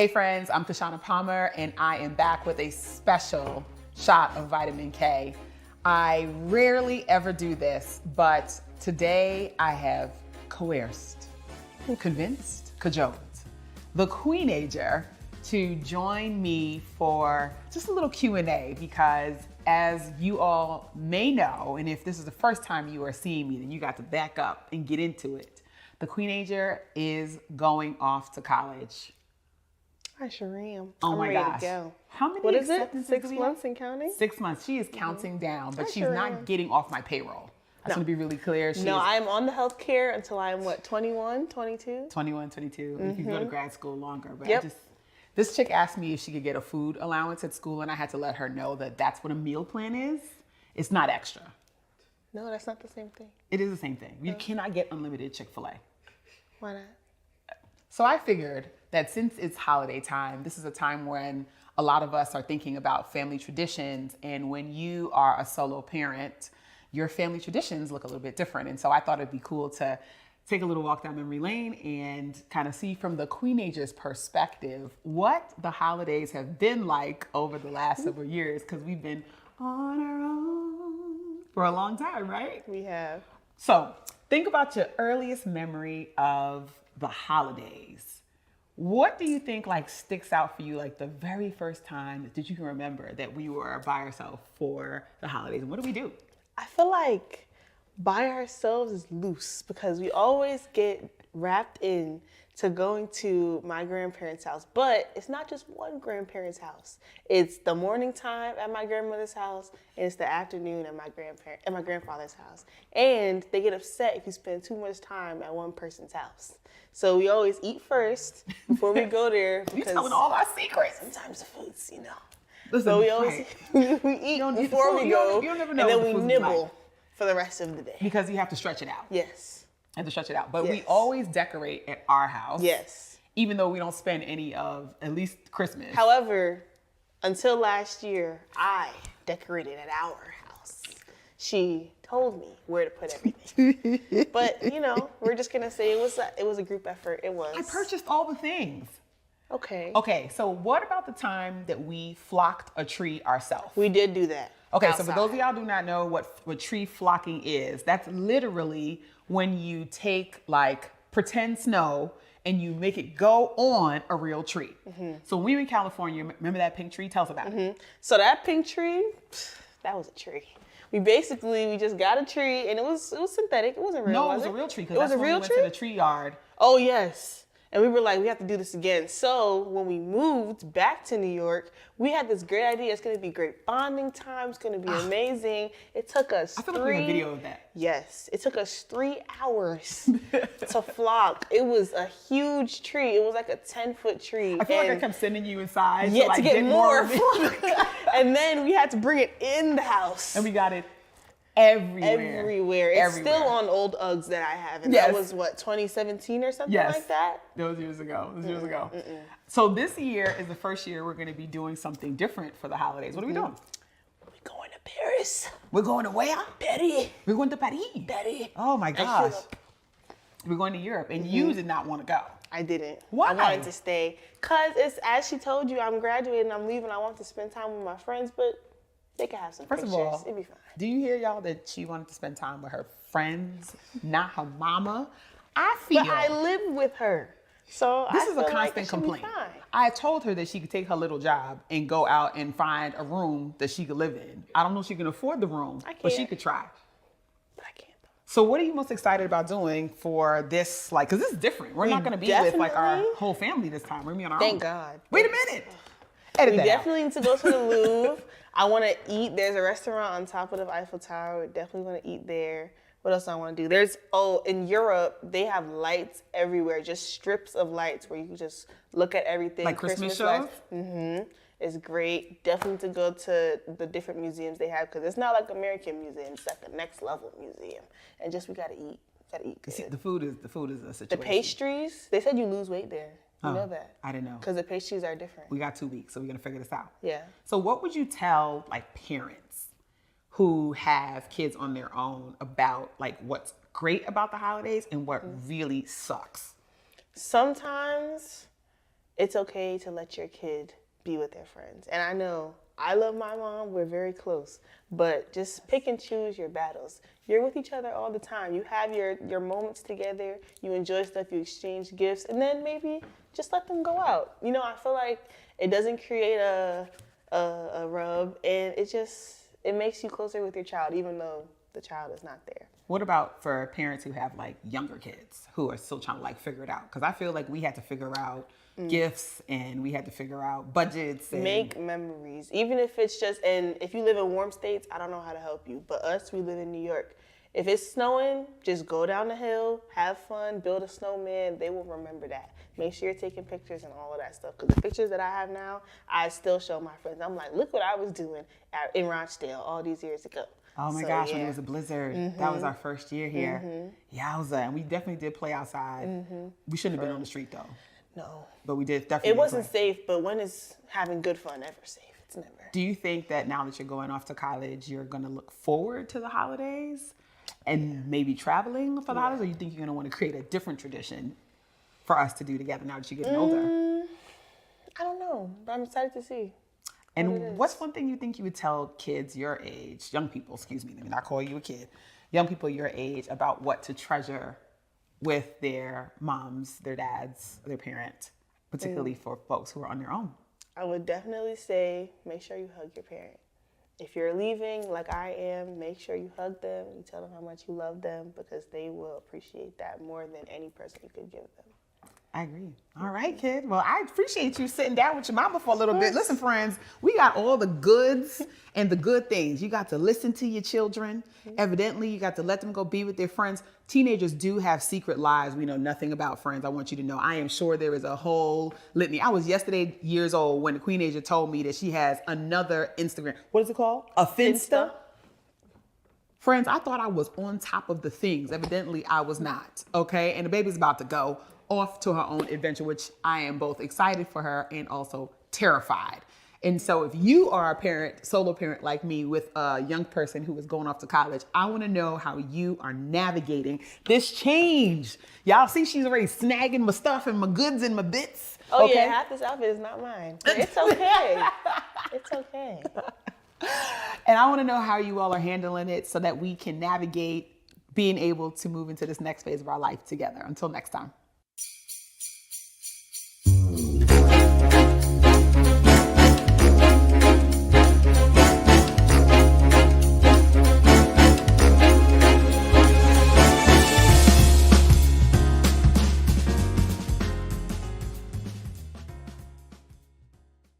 Hey friends, I'm Kishana Palmer and I am back with a special shot of vitamin K. I rarely ever do this, but today I have coerced, convinced, cajoled the Queenager to join me for just a little Q&A because as you all may know, and if this is the first time you are seeing me, then you got to back up and get into it. The Queenager is going off to college. I sure am. Oh my gosh. To go. How many What is it? acceptances 6 do we have? months and counting? 6 months. She is counting down, but I she's sure not am. getting off my payroll. I just want to be really clear. She No, is I am on the health care until I am what, 21, 22? 21, 22. You can go to grad school longer. But Yep. This chick asked me if she could get a food allowance at school, and I had to let her know that that's what a meal plan is. It's not extra. No, that's not the same thing. It is the same thing. You cannot get unlimited Chick-fil-A. Why not? So I figured that since it's holiday time, this is a time when a lot of us are thinking about family traditions. And when you are a solo parent, your family traditions look a little bit different. And so I thought it'd be cool to take a little walk down memory lane and kind of see from the Queenager's perspective what the holidays have been like over the last several years, because we've been on our own for a long time, right? We have. So think about your earliest memory of the holidays. What do you think like sticks out for you, like the very first time that you can remember that we were by ourselves for the holidays? And what do we do? I feel like by ourselves is loose because we always get wrapped in to going to my grandparents' house. But it's not just one grandparent's house. It's the morning time at my grandmother's house, and it's the afternoon at my grandfather's house. And they get upset if you spend too much time at one person's house. So we always eat first before we go there. You telling all our secrets. Sometimes the food's, Listen, so we always we eat before we go, you don't never and know then what we the food's nibble like. for the rest of the day. Because you have to stretch it out. Yes. You have to stretch it out. But we Yes. always decorate at our house. Yes. Even though we don't spend any of at least Christmas. However, until last year, I decorated at our house. She told me where to put everything. But, we're just going to say it was a group effort. It was. I purchased all the things. Okay. Okay, so what about the time that we flocked a tree ourselves? We did do that. Okay, outside. so for those of y'all who do not know what tree flocking is, that's literally when you take like pretend snow and you make it go on a real tree. Mm-hmm. So when we were in California, remember that pink tree? Tell us about it. So that pink tree, that was a tree. We just got a tree and it was synthetic. It wasn't real. No, was it was a real tree. It was a real we tree. went to the tree yard. Oh yes. And we were like, we have to do this again. So when we moved back to New York, we had this great idea. It's going to be great bonding time. It's going to be amazing. It took us I feel like we have a video of that. Yes. It took us 3 hours to flock. It was a huge tree. It was like a 10-foot tree. I feel like I kept sending you inside yeah, to, like, to get more flock. And then we had to bring it in the house. And we got it everywhere. Everywhere. It's still on old Uggs that I have. And that was what, 2017 or something like that? That was years ago. So this year is the first year we're going to be doing something different for the holidays. What are we doing? We're going to Paris. We're going to where? Paris. We're going to Paris. Paris. Oh my gosh. We're going to Europe and you did not want to go. I didn't. Why? I wanted to stay. Because it's, as she told you, I'm graduating, I'm leaving, I want to spend time with my friends, but they can have some First pictures. of all, it'd be fine. do you hear y'all that she wanted to spend time with her friends, not her mama? I feel. But I live with her. So This I is a feel constant like it should be complaint. fine. I told her that she could take her little job and go out and find a room that she could live in. I don't know if she can afford the room, but she can't. could try. But I can't. So what are you most excited about doing for this? Like, because this is different. We're not going to be with like our definitely- whole family this time. We're going to be on our own. Thank God. Wait a minute. Edit We that out. definitely need to go to the Louvre. I want to eat. There's a restaurant on top of the Eiffel Tower. We're definitely going to eat there. What else do I want to do? In Europe, they have lights everywhere, just strips of lights where you can just look at everything. Like Christmas shows? lights. Mm-hmm. It's great. Definitely to go to the different museums they have because it's not like American museums. It's like a next level museum. And just we got to eat. Got to eat good. See, the food is a situation. The pastries, they said you lose weight there. You know that? I didn't know. Because the pastries are different. We got 2 weeks, so we're going to figure this out. Yeah. So what would you tell like parents who have kids on their own about like what's great about the holidays and what really sucks? Sometimes it's okay to let your kid be with their friends. And I know I love my mom. We're very close. But just pick and choose your battles. You're with each other all the time. You have your moments together. You enjoy stuff. You exchange gifts. And then maybe just let them go out. You know, I feel like it doesn't create a rub. And it makes you closer with your child, even though the child is not there. What about for parents who have like younger kids who are still trying to like figure it out? Because I feel like we had to figure out gifts and we had to figure out budgets. And make memories, even if it's just, and if you live in warm states, I don't know how to help you, but us, we live in New York. If it's snowing, just go down the hill, have fun, build a snowman. They will remember that. Make sure you're taking pictures and all of that stuff. Because the pictures that I have now, I still show my friends. I'm like, look what I was doing in Rochdale all these years ago. Oh my gosh, when it was a blizzard. That was our first year here. Yowza. And we definitely did play outside. We shouldn't have been on the street though. No. But we did definitely. It wasn't safe, but when is having good fun ever safe? It's never. Do you think that now that you're going off to college, you're going to look forward to the holidays and maybe traveling for the holidays? Or you think you're going to want to create a different tradition for us to do together now that you're getting older? I don't know, but I'm excited to see. And what's one thing you think you would tell kids your age, young people, excuse me, let me not call you a kid, young people your age about what to treasure with their moms, their dads, their parents, particularly for folks who are on their own? I would definitely say make sure you hug your parent. If you're leaving like I am, make sure you hug them, you tell them how much you love them, because they will appreciate that more than any person you could give them. I agree. All right, kid. Well, I appreciate you sitting down with your mama for a little bit. Listen, friends, we got all the goods and the good things. You got to listen to your children. Evidently, you got to let them go be with their friends. Teenagers do have secret lives we know nothing about, friends. I want you to know. I am sure there is a whole litany. I was yesterday years old when the Queenager told me that she has another Instagram. What is it called? A Finsta? Friends, I thought I was on top of the things. Evidently, I was not. Okay? And the baby's about to go off to her own adventure, which I am both excited for her and also terrified. And so if you are a parent, solo parent like me with a young person who is going off to college, I want to know how you are navigating this change. Y'all see she's already snagging my stuff and my goods and my bits. Oh okay? Yeah, half this outfit is not mine. It's okay. It's okay. And I want to know how you all are handling it so that we can navigate being able to move into this next phase of our life together. Until next time.